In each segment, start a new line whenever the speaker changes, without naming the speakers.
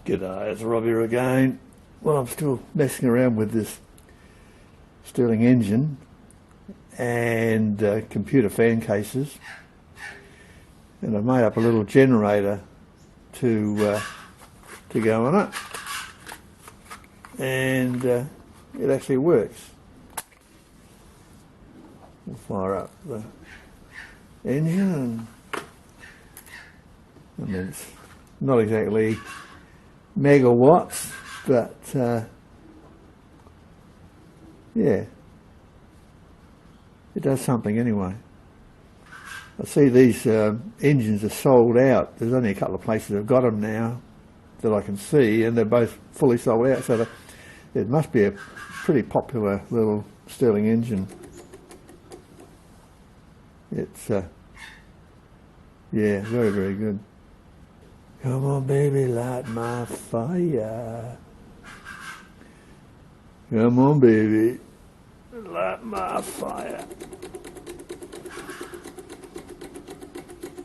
G'day, it's Rob here again. Well, I'm still messing around with this Stirling engine and computer fan cases, and I've made up a little generator to go on it, and it actually works. We'll fire up the engine, and I mean, it's not exactly megawatts, but yeah, it does something anyway. I see these engines are sold out. There's only a couple of places that have got them now that I can see, and they're both fully sold out, so it must be a pretty popular little Stirling engine. It's yeah, very, very good. Come on, baby, light my fire. Come on, baby, light my fire.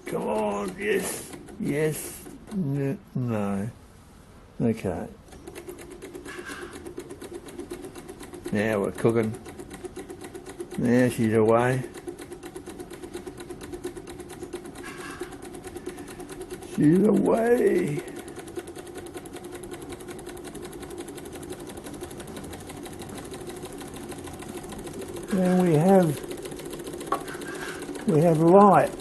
Come on, yes, yes, no. Okay. Now we're cooking. Now she's away. She's away. And we have light.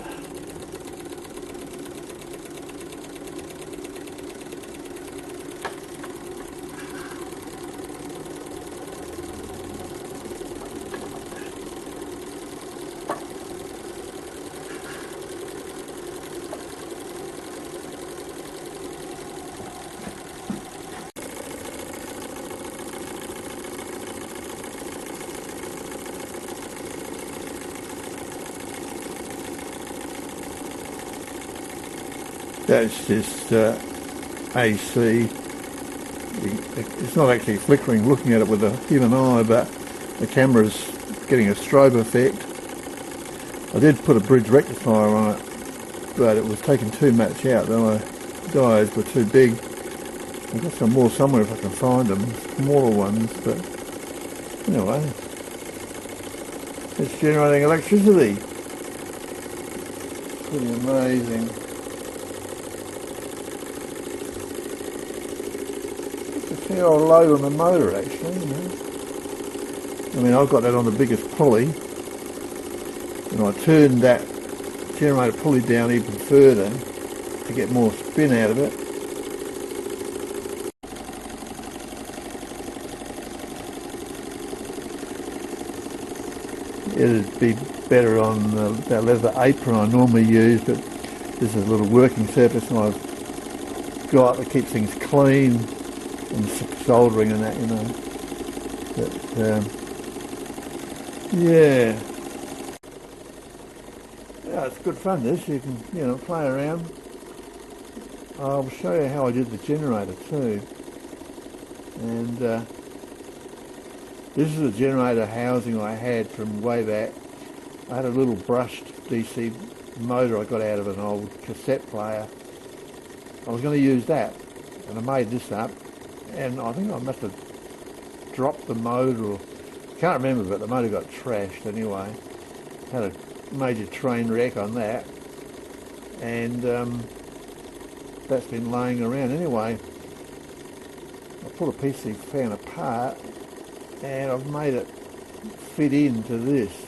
That's just AC. It's not actually flickering looking at it with a human eye, but the camera's getting a strobe effect. I did put a bridge rectifier on it, but it was taking too much out. The diodes were too big. I've got some more somewhere if I can find them, smaller ones, but anyway, it's generating electricity. Pretty amazing. See how low on the motor actually, you know. I mean, I've got that on the biggest pulley, and I turned that generator pulley down even further to get more spin out of it. It'd be better on that leather apron I normally use, but this is a little working surface I've got that keeps things clean. And soldering and that, you know. But yeah, it's good fun. This you can, you know, play around. I'll show you how I did the generator too. And this is a generator housing I had from way back. I had a little brushed DC motor I got out of an old cassette player. I was going to use that, and I made this up. And I think I must have dropped the motor, or can't remember, but the motor got trashed anyway. Had a major train wreck on that, and that's been laying around anyway. I pulled a PC fan apart, and I've made it fit into this.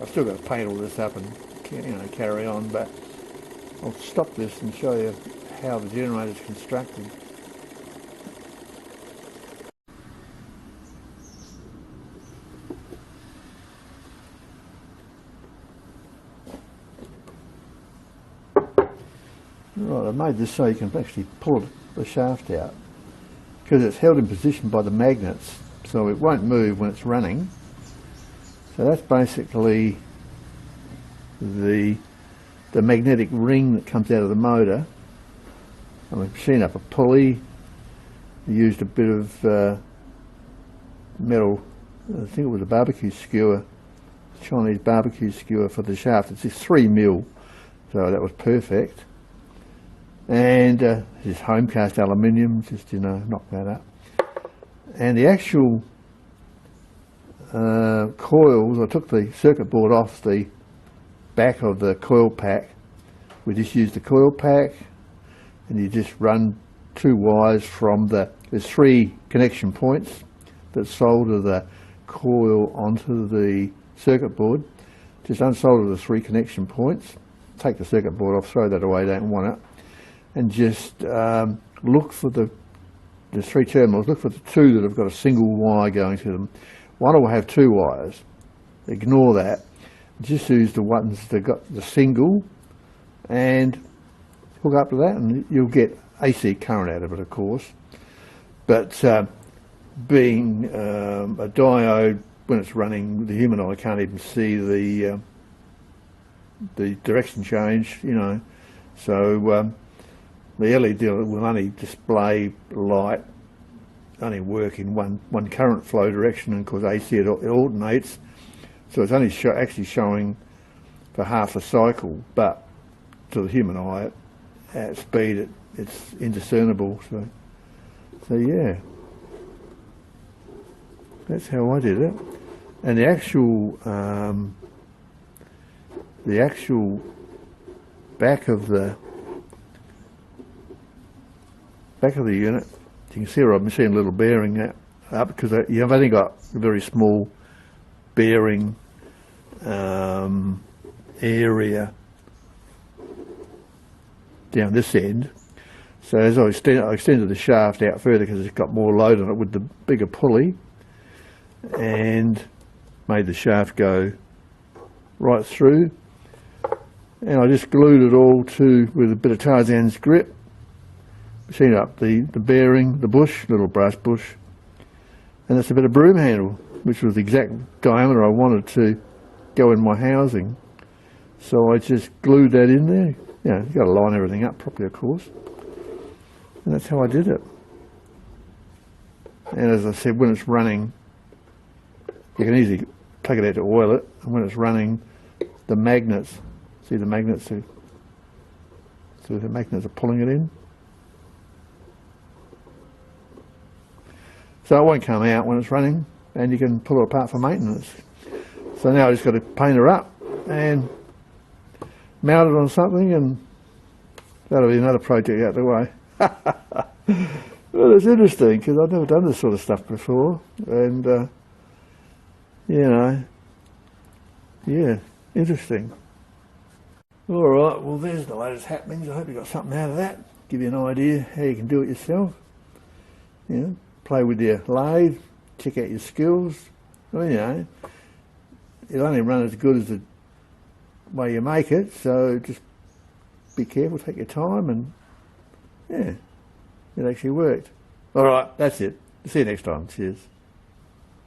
I've still got to paint all this up and, you know, carry on, but I'll stop this and show you how the generator is constructed. Right, I've made this so you can actually pull the shaft out, because it's held in position by the magnets, so it won't move when it's running. So that's basically the magnetic ring that comes out of the motor. I'm machining up a pulley. I used a bit of metal, I think it was a barbecue skewer, Chinese barbecue skewer for the shaft. It's just 3mm, so that was perfect. And this home cast aluminium, just, you know, knock that up. And the actual coils, I took the circuit board off the back of the coil pack. We just use the coil pack, and you just run 2 wires from there's 3 connection points that solder the coil onto the circuit board. Just unsolder the 3 connection points, take the circuit board off, throw that away, don't want it, and just look for the 3 terminals, look for the 2 that have got a single wire going to them. One will have 2 wires, ignore that, just use the ones that got the single and hook up to that, and you'll get AC current out of it, of course. But being a diode, when it's running, the human eye can't even see the direction change, you know. So the LED will only display light, only work in one current flow direction, and because AC it alternates, so it's only actually showing for half a cycle, but to the human eye at speed it's indiscernible. So yeah, that's how I did it. And the actual back of the unit, you can see where I'm seeing a little bearing up, because you've only got a very small bearing area down this end. So as I extended the shaft out further, because it's got more load on it with the bigger pulley, and made the shaft go right through, and I just glued it all with a bit of Tarzan's grip, machined up the bearing, the bush, little brass bush, and that's a bit of broom handle, which was the exact diameter I wanted to go in my housing. So I just glued that in there. You know, you've got to line everything up properly, of course. And that's how I did it. And as I said, when it's running, you can easily take it out to oil it, and when it's running, the magnets, see the magnets, so the magnets are pulling it in. So it won't come out when it's running, and you can pull it apart for maintenance. So now I just got to paint her up and mount it on something, and that'll be another project out the way. Well, it's interesting because I've never done this sort of stuff before, and you know, yeah, interesting. All right, well, there's the latest happenings. I hope you got something out of that. Give you an idea how you can do it yourself. You know, play with your lathe, check out your skills. Well, you know, it'll only run as good as the way you make it, so just be careful, take your time, and yeah, it actually worked. All right, that's it. See you next time. Cheers.